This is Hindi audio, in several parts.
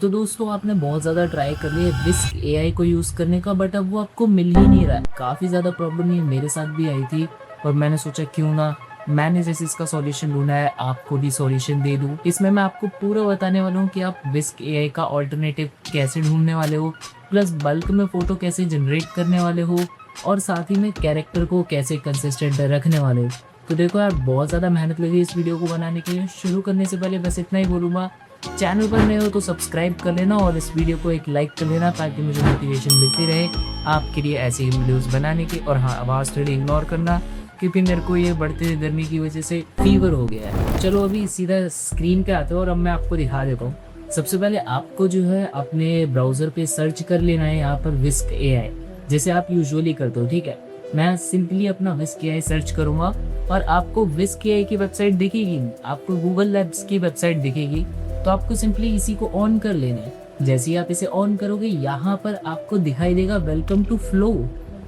तो दोस्तों आपने बहुत ज़्यादा ट्राई कर लिया विस्क एआई को यूज़ करने का, बट अब वो आपको मिल ही नहीं रहा है। काफ़ी ज़्यादा प्रॉब्लम ये मेरे साथ भी आई थी और मैंने सोचा क्यों ना मैंने जैसे इसका सॉल्यूशन ढूंढा है आपको भी सॉल्यूशन दे दूं। इसमें मैं आपको पूरा बताने वाला हूँ कि आप विस्क एआई का ऑल्टरनेटिव कैसे ढूंढने वाले हो, प्लस बल्क में फ़ोटो कैसे जनरेट करने वाले हो, और साथ ही में कैरेक्टर को कैसे कंसिस्टेंट रखने वाले हो। तो देखो यार, बहुत ज़्यादा मेहनत लगी इस वीडियो को बनाने के लिए। शुरू करने से पहले बस इतना ही बोलूँगा, चैनल पर नए हो तो सब्सक्राइब कर लेना और इस वीडियो को एक लाइक कर लेना ताकि मुझे मोटिवेशन मिलती रहे आपके लिए ऐसे ही वीडियोस बनाने की। और हाँ, आवाज़ थोड़ी इग्नोर करना क्योंकि मेरे को ये बढ़ते गर्मी की वजह से फीवर हो गया है। चलो अभी सीधा स्क्रीन पे आते हो और अब मैं आपको दिखा देता हूँ। सबसे पहले आपको जो है अपने ब्राउज़र पे सर्च कर लेना है यहाँ पर विस्क एआई, जैसे आप यूजुअली करते हो। ठीक है, मैं सिंपली अपना विस्क एआई सर्च करूँगा और आपको विस्क एआई की वेबसाइट दिखेगी, आपको गूगल लैब्स की वेबसाइट दिखेगी। तो आपको सिंपली इसी को ऑन कर लेना है। जैसे ही आप इसे ऑन करोगे यहाँ पर आपको दिखाई देगा welcome to Flow,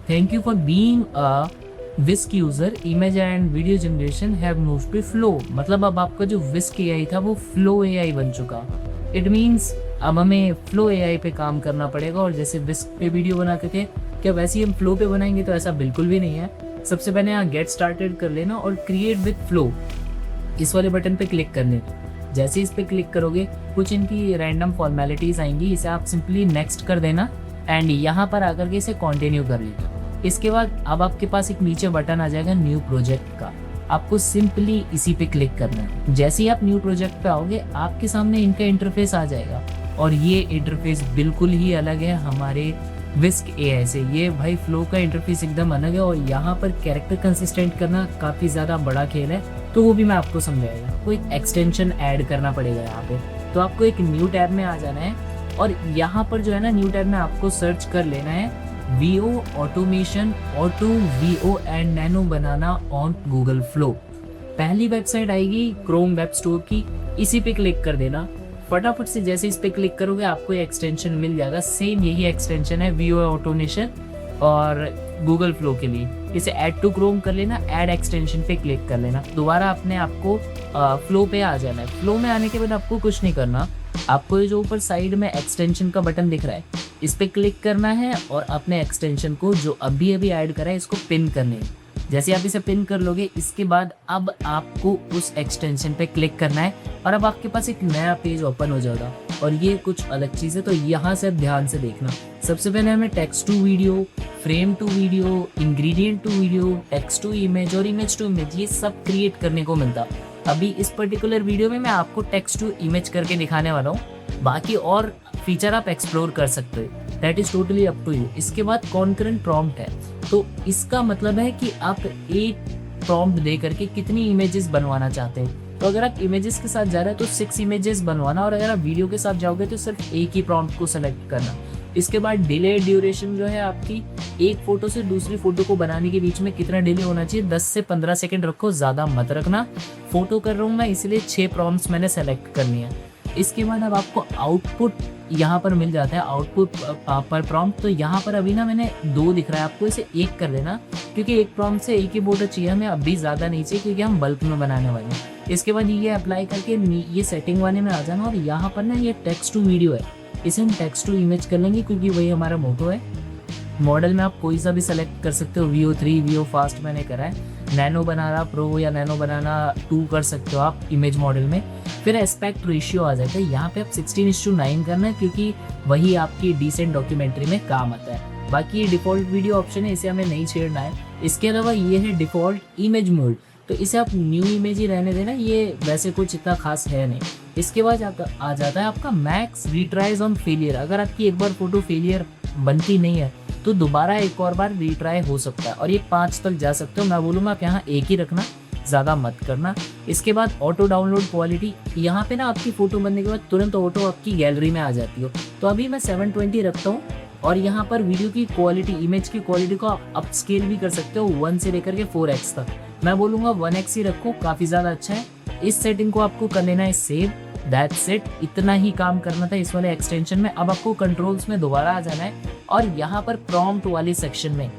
thank you for being a Whisk user, image and video generation have moved to Flow. मतलब अब आपका जो विस्क एआई था वो फ्लो एआई बन चुका। इट मीन्स अब हमें फ्लो एआई पे काम करना पड़ेगा। और जैसे विस्क पे वीडियो बनाते थे, क्या वैसे ही हम फ्लो पे बनाएंगे? तो ऐसा बिल्कुल भी नहीं है। सबसे पहले यहाँ गेट स्टार्टेड कर लेना और क्रिएट विद फ्लो इस वाले बटन पे क्लिक करने। जैसे इस पे क्लिक करोगे कुछ इनकी रैंडम फॉर्मेलिटीज आएंगी, इसे आप सिंपली नेक्स्ट कर देना एंड यहाँ पर आकर के इसे कंटिन्यू कर लेना। इसके बाद अब आपके पास एक नीचे बटन आ जाएगा न्यू प्रोजेक्ट का, आपको सिंपली इसी पे क्लिक करना है। जैसे ही आप न्यू प्रोजेक्ट पे आओगे आपके सामने इनका इंटरफेस आ जाएगा और ये इंटरफेस बिल्कुल ही अलग है हमारे विस्क एआई से। ये भाई फ्लो का इंटरफेस एकदम अलग है और यहाँ पर कैरेक्टर कंसिस्टेंट करना काफ़ी ज़्यादा बड़ा खेल है, तो वो भी मैं आपको समझाएगा। कोई एक्सटेंशन ऐड करना पड़ेगा यहाँ पे, तो आपको एक न्यू टैब में आ जाना है और यहाँ पर जो है ना न्यू टैब में आपको सर्च कर लेना है Veo automation auto Veo and Nano Banana on Google Flow. पहली वेबसाइट आएगी क्रोम वेब स्टोर की, इसी पे क्लिक कर देना फटाफट से। जैसे इस पे क्लिक करोगे आपको एक्सटेंशन मिल जाएगा, सेम यही एक्सटेंशन है वीओ ऑटोमेशन और गूगल फ्लो के लिए। इसे ऐड टू क्रोम कर लेना, ऐड एक्सटेंशन पे क्लिक कर लेना। दोबारा अपने आपको फ्लो पे आ जाना है। फ्लो में आने के बाद आपको कुछ नहीं करना, आपको जो ऊपर साइड में एक्सटेंशन का बटन दिख रहा है इस पे क्लिक करना है और अपने एक्सटेंशन को जो अभी अभी ऐड करा है इसको पिन करने है। जैसे आप इसे पिन कर लोगे इसके बाद अब आपको उस एक्सटेंशन पे क्लिक करना है और अब आपके पास एक नया पेज ओपन हो जाएगा और ये कुछ अलग चीज़ है, तो यहाँ से ध्यान से देखना। सबसे पहले हमें text to video, frame to video, ingredient to video, text to image और इमेज टू इमेज, ये सब क्रिएट करने को मिलता। अभी इस पर्टिकुलर वीडियो में मैं आपको टेक्स्ट टू इमेज करके दिखाने वाला हूँ, बाकी और फीचर आप एक्सप्लोर कर सकते हो, that is totally up to you. इसके बाद कॉन्करेंट प्रॉम्प्ट है, तो इसका मतलब है कि आप एक प्रॉम्प्ट दे करके कितनी इमेजेस बनवाना चाहते हैं। तो अगर आप इमेजेस के साथ जा रहे हैं तो 6 इमेजेस बनवाना, और अगर आप वीडियो के साथ जाओगे तो सिर्फ एक ही प्रॉम्प्ट को सेलेक्ट करना। इसके बाद डिले ड्यूरेशन जो है आपकी एक फोटो से दूसरी फोटो को बनाने के बीच में कितना डिले होना चाहिए, 10 से 15 सेकेंड रखो, ज़्यादा मत रखना। फोटो कर रहा हूँ मैं इसलिए 6 प्रॉम्प्ट्स मैंने सेलेक्ट करनी है। इसके बाद अब आपको आउटपुट यहाँ पर मिल जाता है, आउटपुट पर प्रॉम्प्ट। तो यहाँ पर अभी ना मैंने 2 दिख रहा है, आपको इसे 1 कर लेना क्योंकि एक प्रॉम्प्ट से एक ही फोटो चाहिए हमें, अभी ज़्यादा नहीं चाहिए क्योंकि हम बल्क में बनाने वाले हैं। इसके बाद ये अप्लाई करके ये सेटिंग वाले में आ जाना और यहाँ पर ना ये टेक्स्ट टू वीडियो है, इसे हम टेक्स्ट टू इमेज कर लेंगे क्योंकि वही हमारा मोटो है। मॉडल में आप कोई सा भी सेलेक्ट कर सकते हो, वीओ 3, वीओ फास्ट मैंने करा है। नैनो बनाना प्रो या नैनो बनाना 2 कर सकते हो आप इमेज मॉडल में। फिर एस्पेक्ट रेशियो आ जाता है, यहाँ पे आप 16:9 करना है क्योंकि वही आपकी डिसेंट डॉक्यूमेंट्री में काम आता है। बाकी ये डिफ़ॉल्ट वीडियो ऑप्शन है, इसे हमें नहीं छेड़ना है। इसके अलावा ये है डिफ़ॉल्ट इमेज मोड, तो इसे आप न्यू इमेज ही रहने देना, ये वैसे कुछ इतना खास है नहीं। इसके बाद आ जाता है आपका मैक्स रिट्राइज ऑन फेलियर। अगर आपकी एक बार फोटो फेलियर बनती नहीं है तो दोबारा एक और बार रिट्राई हो सकता है और ये 5 तक जा सकते हो। मैं बोलूँगा आप यहाँ 1 ही रखना, ज़्यादा मत करना। इसके बाद ऑटो डाउनलोड क्वालिटी, यहाँ पे ना आपकी फ़ोटो बनने के बाद तुरंत ऑटो आपकी गैलरी में आ जाती हो, तो अभी मैं 720 रखता हूँ। और यहाँ पर वीडियो की क्वालिटी, इमेज की क्वालिटी को आप अपस्केल भी कर सकते हो 1 से लेकर के 4x तक। मैं बोलूँगा 1x ही रखो, काफ़ी ज़्यादा अच्छा है। इस सेटिंग को आपको कर लेना है सेव, दैट्स इट। इतना ही काम करना था इस वाले एक्सटेंशन में। अब आपको कंट्रोल्स में दोबारा आ जाना है और यहाँ पर प्रॉम्प्ट वाले सेक्शन में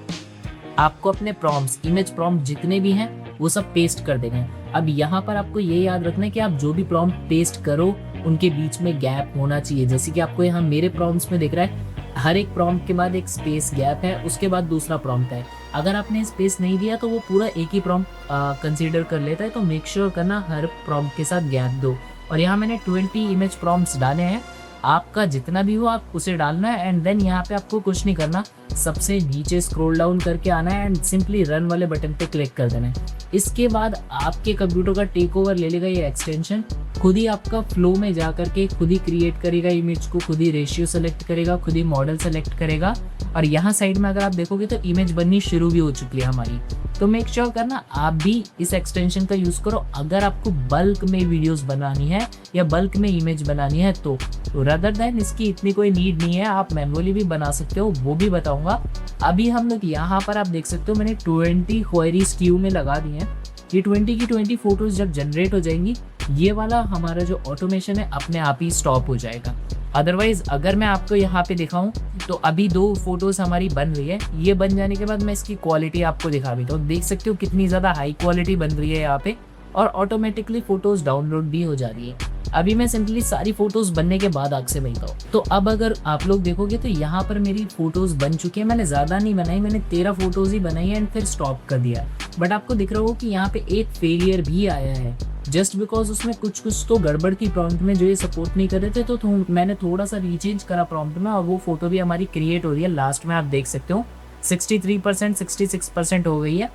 आपको अपने प्रॉम्प्ट्स, इमेज प्रॉम्प्ट जितने भी हैं वो सब पेस्ट कर देने हैं। अब यहाँ पर आपको ये याद रखना है कि आप जो भी प्रॉम्प्ट पेस्ट करो उनके बीच में गैप होना चाहिए। जैसे कि आपको यहाँ मेरे प्रॉम्प्ट्स में दिख रहा है, हर एक प्रॉम्प्ट के बाद एक स्पेस गैप है, उसके बाद दूसरा प्रॉम्प्ट है। अगर आपने स्पेस नहीं दिया तो वो पूरा एक ही प्रॉम्प्ट कंसीडर कर लेता है। तो मेक श्योर करना हर प्रॉम्प्ट के साथ गैप दो। और यहाँ मैंने 20 इमेज प्रॉम्प्ट्स डाले हैं, आपका जितना भी हो आप उसे डालना है। एंड देन यहाँ पे आपको कुछ नहीं करना, सबसे नीचे स्क्रॉल डाउन करके आना है एंड सिंपली रन वाले बटन पे क्लिक कर देना है। इसके बाद आपके कंप्यूटर का टेक ओवर ले लेगा ये एक्सटेंशन, खुद ही आपका फ्लो में जा करके खुद ही क्रिएट करेगा इमेज को, खुद ही रेशियो सेलेक्ट करेगा, खुद ही मॉडल सेलेक्ट करेगा। और यहाँ साइड में अगर आप देखोगे तो इमेज बननी शुरू भी हो चुकी है हमारी। तो मेक श्योर करना आप भी इस एक्सटेंशन का यूज़ करो अगर आपको बल्क में वीडियोस बनानी है या बल्क में इमेज बनानी है तो रदर देन इसकी इतनी कोई नीड नहीं है, आप मैनुअली भी बना सकते हो, वो भी बताऊंगा। अभी हम लोग यहाँ पर आप देख सकते हो मैंने 20 क्वेरीज क्यू में लगा दी हैं। ये 20 की 20 फोटोज जब जनरेट हो जाएंगी, ये वाला हमारा जो ऑटोमेशन है अपने आप ही स्टॉप हो जाएगा। अदरवाइज अगर मैं आपको यहाँ पे दिखाऊं तो अभी 2 फोटोज हमारी बन रही है, ये बन जाने के बाद मैं इसकी क्वालिटी आपको दिखा भी तो देख सकते हो कितनी ज़्यादा हाई क्वालिटी बन रही है यहाँ पे, और ऑटोमेटिकली फोटोज डाउनलोड भी हो जा रही है। अभी मैं सिंपली सारी फोटोज बनने के बाद आपसे मिलता हूँ। तो अब अगर आप लोग देखोगे तो यहाँ पर मेरी फोटोज बन चुकी है। मैंने ज़्यादा नहीं बनाई, मैंने 13 फोटोज ही बनाई है एंड फिर स्टॉप कर दिया। बट आपको दिख रहा हो कि यहाँ पे एक फेलियर भी आया है, जस्ट बिकॉज उसमें कुछ तो गड़बड़ थी प्रॉम्प्ट में जो ये सपोर्ट नहीं कर रहे थे। तो मैंने थोड़ा सा रीचेंज करा प्रॉम्प्ट में और वो फोटो भी हमारी क्रिएट हो रही है। लास्ट में आप देख सकते हो 63% 66% हो गई है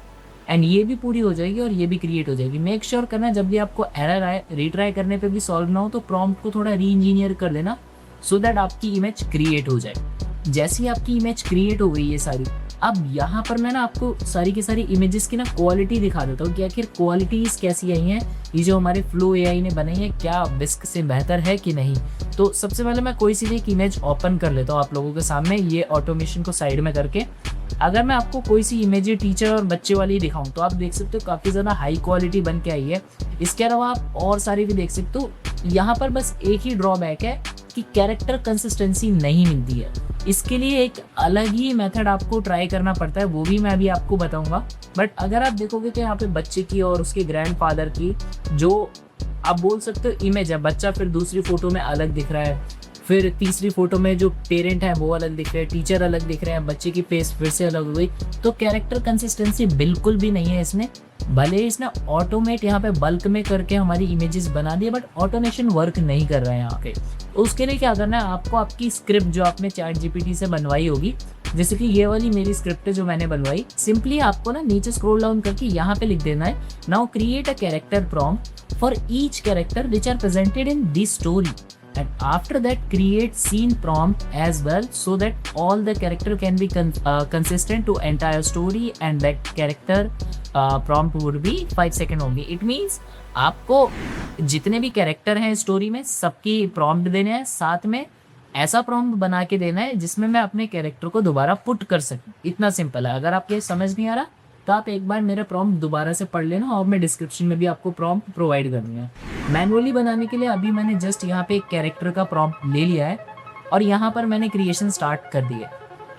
एंड ये भी पूरी हो जाएगी और ये भी क्रिएट हो जाएगी। मेक श्योर करना जब भी आपको एरर आए, रीट्राई करने पे भी सॉल्व ना हो तो प्रॉम्प्ट को थोड़ा री इंजीनियर कर देना सो दैट आपकी इमेज क्रिएट हो जाए। जैसी आपकी इमेज क्रिएट हो गई है सारी, अब यहाँ पर मैं ना आपको सारी की सारी इमेजेस की ना क्वालिटी दिखा देता हूँ कि आखिर क्वालिटीज़ कैसी आई हैं। ये जो हमारे फ्लो एआई ने बनाई है क्या विस्क से बेहतर है कि नहीं। तो सबसे पहले मैं कोई सी भी एक इमेज ओपन कर लेता हूँ आप लोगों के सामने, ये ऑटोमेशन को साइड में करके। अगर मैं आपको कोई सी इमेज टीचर और बच्चे वाली दिखाऊं तो आप देख सकते हो काफ़ी ज़्यादा हाई क्वालिटी बन के आई है। इसके अलावा आप और सारी भी देख सकते हो। यहाँ पर बस एक ही ड्रॉबैक है कि कैरेक्टर कंसिस्टेंसी नहीं मिलती है। इसके लिए एक अलग ही मेथड आपको ट्राई करना पड़ता है, वो भी मैं अभी आपको बताऊंगा। बट अगर आप देखोगे तो यहाँ पे बच्चे की और उसके ग्रैंडफादर की जो आप बोल सकते हो इमेज है, बच्चा फिर दूसरी फोटो में अलग दिख रहा है, फिर तीसरी फोटो में जो पेरेंट है वो अलग दिख रहे हैं, टीचर अलग दिख रहे हैं, बच्चे की फेस फिर से अलग हो गई। तो कैरेक्टर कंसिस्टेंसी बिल्कुल भी नहीं है इसमें। भले इसने ऑटोमेट यहाँ पे बल्क में करके हमारी इमेजेस बना दी, बट ऑटोमेशन वर्क नहीं कर रहा है यहाँ पे। उसके लिए क्या करना है आपको, आपकी स्क्रिप्ट जो आपने चैट जीपीटी से बनवाई होगी, जैसे कि ये वाली मेरी स्क्रिप्ट है जो मैंने बनवाई, सिंपली आपको ना नीचे स्क्रॉल डाउन करके यहाँ पे लिख देना है, now create a character prompt for each character which are presented in this story and after that create scene prompt as well so that all the character can be consistent to entire story and that character prompt would be 5 second only. It means आपको जितने भी कैरेक्टर हैं स्टोरी में सबकी प्रॉम्प्ट देने हैं, साथ में ऐसा प्रॉम्प्ट बना के देना है जिसमें मैं अपने कैरेक्टर को दोबारा पुट कर सकूं। इतना सिंपल है। अगर आपको समझ नहीं आ रहा तो आप एक बार मेरा प्रॉम्प्ट दोबारा से पढ़ लेना और मैं डिस्क्रिप्शन में भी आपको प्रॉम्प्ट प्रोवाइड कर दूंगा। मैनुअली बनाने के लिए अभी मैंने जस्ट यहाँ पे एक कैरेक्टर का प्रॉम्प्ट ले लिया है और यहाँ पर मैंने क्रिएशन स्टार्ट कर दी है।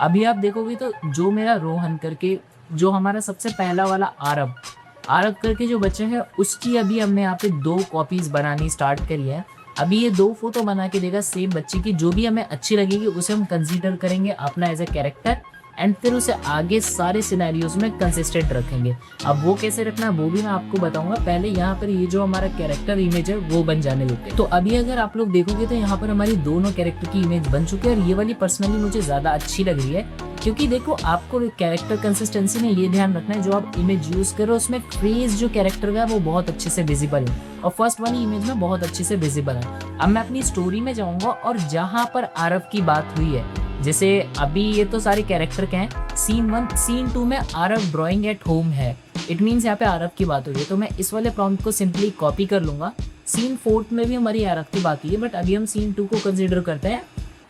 अभी आप देखोगे तो जो मेरा रोहन करके जो हमारा सबसे पहला वाला आरब करके जो बच्चा है उसकी अभी हमने यहाँ पे 2 कॉपीज बनानी स्टार्ट करी है। अभी ये 2 फोटो बना के देगा सेम बच्चे की, जो भी हमें अच्छी लगेगी उसे हम कंसीडर करेंगे अपना एज ए कैरेक्टर एंड फिर उसे आगे सारे सिनेरियोज में कंसिस्टेंट रखेंगे। अब वो कैसे रखना है वो भी मैं आपको बताऊंगा। पहले यहाँ पर ये जो हमारा कैरेक्टर इमेज है वो बन जाने देते हैं। तो अभी अगर आप लोग देखोगे तो यहाँ पर हमारी दोनों कैरेक्टर की इमेज बन चुकी है और ये वाली पर्सनली मुझे ज़्यादा अच्छी लग रही है, क्योंकि देखो आपको कैरेक्टर कंसिस्टेंसी में ये ध्यान रखना है जो आप इमेज यूज़ करो उसमें फेस जो कैरेक्टर का है वो बहुत अच्छे से विजिबल है और फर्स्ट वाली इमेज में बहुत अच्छे से विजिबल है। अब मैं अपनी स्टोरी में जाऊँगा और जहाँ पर आरव की बात हुई है, जैसे अभी ये तो सारे कैरेक्टर के हैं, सीन 1 सीन 2 में आरव ड्राइंग एट होम है, इट मीन्स यहाँ पे आरव की बात हो रही है। तो मैं इस वाले प्रॉम्प्ट को सिंपली कॉपी कर लूँगा। सीन 4 में भी हमारी आरव की बात हुई है, बट अभी हम सीन 2 को कंसिडर करते हैं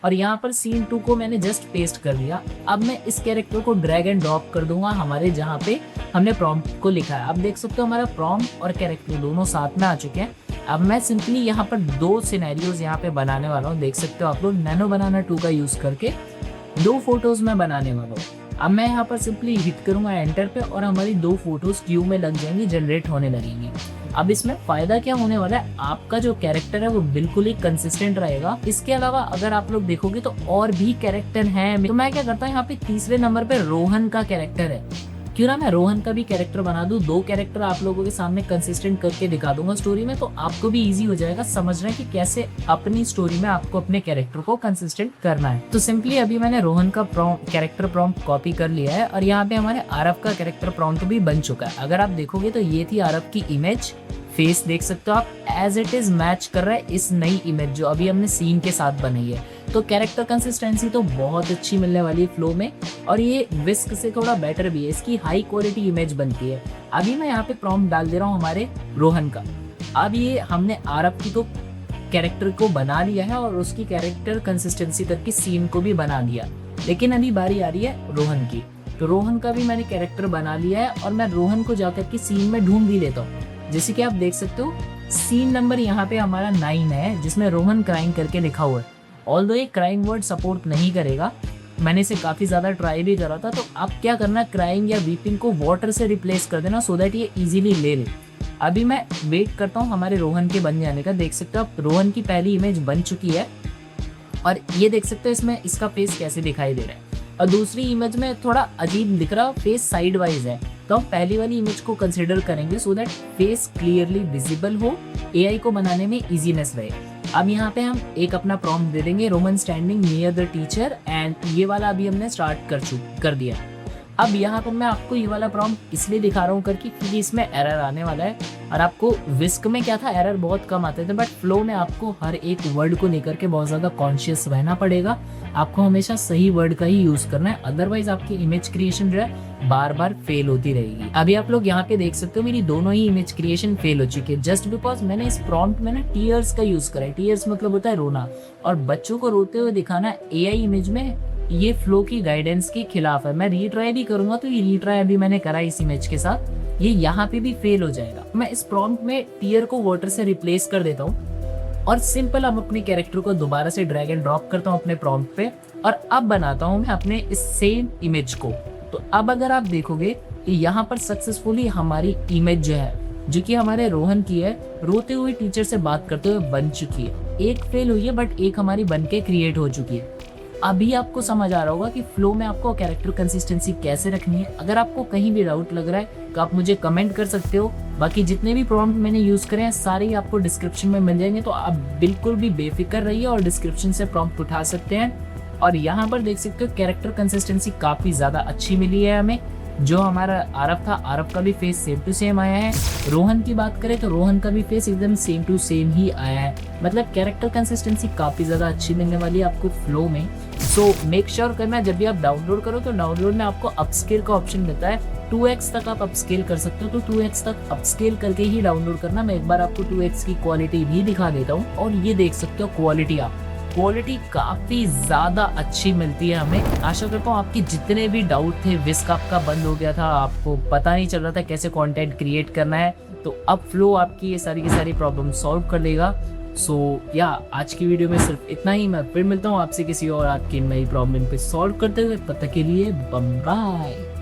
और यहाँ पर सीन 2 को मैंने जस्ट पेस्ट कर दिया। अब मैं इस कैरेक्टर को ड्रैग एंड ड्रॉप कर दूंगा हमारे जहाँ पे हमने प्रॉम्प्ट को लिखा है। अब देख सकते हो हमारा प्रॉम्प्ट और कैरेक्टर दोनों साथ में आ चुके हैं। अब मैं सिंपली यहाँ पर 2 सिनेरियोज यहाँ पे बनाने वाला हूँ। देख सकते हो आप लोग, नैनो बनाना 2 का यूज़ करके 2 फोटोज में बनाने वाला हूँ। अब मैं यहाँ पर सिंपली हिट करूँगा एंटर पे और हमारी 2 फोटोज क्यू में लग जाएंगी, जनरेट होने लगेंगी। अब इसमें फायदा क्या होने वाला है, आपका जो कैरेक्टर है वो बिल्कुल ही कंसिस्टेंट रहेगा। इसके अलावा अगर आप लोग देखोगे तो और भी कैरेक्टर हैं, तो मैं क्या करता हूँ यहाँ पे तीसरे नंबर पे रोहन का कैरेक्टर है, क्यों ना मैं रोहन का भी कैरेक्टर बना दूं। 2 कैरेक्टर आप लोगों के सामने कंसिस्टेंट करके दिखा दूंगा स्टोरी में, तो आपको भी इजी हो जाएगा समझना कि कैसे अपनी स्टोरी में आपको अपने कैरेक्टर को कंसिस्टेंट करना है। तो सिंपली अभी मैंने रोहन का कैरेक्टर प्रॉम्प्ट कॉपी कर लिया है और यहाँ पे हमारे आरव का कैरेक्टर प्रॉम्प्ट भी बन चुका है। अगर आप देखोगे तो ये थी आरव की इमेज, फेस देख सकते हो आप, एज इट इज मैच कर रहा है इस नई इमेज जो अभी हमने सीन के साथ बनाई है। तो कैरेक्टर कंसिस्टेंसी तो बहुत अच्छी मिलने वाली है फ्लो में, और ये विस्क से थोड़ा बेटर भी है, इसकी हाई क्वालिटी इमेज बनती है। अभी मैं यहाँ पे प्रॉम्प्ट डाल दे रहा हूँ हमारे रोहन का। अब ये हमने आरव की तो कैरेक्टर को बना लिया है और उसकी कैरेक्टर कंसिस्टेंसी तक की सीन को भी बना लिया, लेकिन अभी बारी आ रही है रोहन की। तो रोहन का भी मैंने कैरेक्टर बना लिया है और मैं रोहन को जाकर के सीन में ढूंढ भी लेता हूँ। जैसे कि आप देख सकते हो सीन नंबर यहाँ पे हमारा 9 है, जिसमें रोहन क्राइंग करके लिखा हुआ है। ऑल्दो ये क्राइंग वर्ड सपोर्ट नहीं करेगा, मैंने इसे काफी ज्यादा ट्राई भी करा था। तो आप क्या करना, क्राइंग या वीपिंग को वाटर से रिप्लेस कर देना सो दैट ये इजीली ले ले। अभी मैं वेट करता हूँ हमारे रोहन के बन जाने का। देख सकते हो आप रोहन की पहली इमेज बन चुकी है और ये देख सकते हो इसमें इसका फेस कैसे दिखाई दे रहा है, और दूसरी इमेज में थोड़ा अजीब दिख रहा, फेस साइड वाइज है। तो हम पहली वाली इमेज को कंसिडर करेंगे so that face clearly visible हो, एआई को बनाने में इजीनेस रहे। अब यहाँ पे हम एक अपना प्रॉम्प्ट दे देंगे, Roman standing near the teacher, and ये वाला अभी हमने स्टार्ट कर दिया। अब यहाँ पर मैं आपको ये वाला प्रॉम्प्ट इसलिए दिखा रहा हूँ करके क्योंकि इसमें एरर आने वाला है, और आपको विस्क में क्या था, एरर बहुत कम आते थे, बट फ्लो में आपको हर एक वर्ड को लेकर के बहुत ज्यादा कॉन्शियस रहना पड़ेगा। आपको हमेशा सही वर्ड का ही यूज करना है, अदरवाइज आपकी इमेज क्रिएशन जो है बार बार फेल होती रहेगी। अभी आप लोग यहाँ पे देख सकते हो मेरी दोनों ही इमेज क्रिएशन फेल हो चुकी है, जस्ट बिकॉज मैंने इस प्रॉम्प्ट में ना टीयर्स का यूज करा है। टीयर्स मतलब होता है रोना, और बच्चों को रोते हुए दिखाना एआई इमेज में ये फ्लो की गाइडेंस के खिलाफ है। मैं रीट्राई भी करूंगा तो ये रीट्राई अभी मैंने करा इस इमेज के साथ, ये यहाँ पे भी फेल हो जाएगा। मैं इस प्रॉम्प्ट में टीयर को वाटर से रिप्लेस कर देता हूँ और सिंपल अब अपने कैरेक्टर को दोबारा से ड्रैग एंड ड्रॉप करता हूँ अपने प्रॉम्प्ट पे, और अब बनाता हूँ मैं अपने इस सेम इमेज को। तो अब अगर आप देखोगे यहाँ पर सक्सेसफुली हमारी इमेज जो है, जो कि हमारे रोहन की है, रोते हुए टीचर से बात करते हुए बन चुकी है। एक फेल हुई है बट एक हमारी बन के क्रिएट हो चुकी है। अभी आपको समझ आ रहा होगा कि फ्लो में आपको कैरेक्टर कंसिस्टेंसी कैसे रखनी है। अगर आपको कहीं भी डाउट लग रहा है तो आप मुझे कमेंट कर सकते हो। बाकी जितने भी प्रॉम्प्ट मैंने यूज करे हैं सारे ही आपको डिस्क्रिप्शन में मिल जाएंगे, तो आप बिल्कुल भी बेफिक्र रहिए और डिस्क्रिप्शन से प्रॉम्प्ट उठा सकते हैं। और यहाँ पर देख सकते हो कैरेक्टर कंसिस्टेंसी काफी ज्यादा अच्छी मिली है हमें। जो हमारा आरव था, आरव का भी फेस सेम टू सेम आया है। रोहन की बात करें तो रोहन का भी फेस एकदम सेम टू सेम ही आया है। मतलब कैरेक्टर कंसिस्टेंसी काफी ज्यादा अच्छी मिलने वाली है आपको फ्लो में। सो मेक श्योर करना जब भी आप डाउनलोड करो तो डाउनलोड में आपको अपस्केल का ऑप्शन देता है। 2x तक आप अपस्केल कर सकते हो, तो 2x तक अपस्केल करके ही डाउनलोड करना। मैं एक बार आपको 2x की क्वालिटी भी दिखा देता हूँ, और ये देख सकते हो क्वालिटी काफी ज्यादा अच्छी मिलती है हमें। आशा करता हूँ आपके जितने भी डाउट थे, विस्क आपका बंद हो गया था, आपको पता नहीं चल रहा था कैसे कंटेंट क्रिएट करना है, तो अब फ्लो आपकी ये सारी की सारी प्रॉब्लम सॉल्व कर देगा। सो या आज की वीडियो में सिर्फ इतना ही। मैं फिर मिलता हूँ आपसे किसी और आपकी नई प्रॉब्लम पे सॉल्व करते हुए। तब तक के लिए बाय।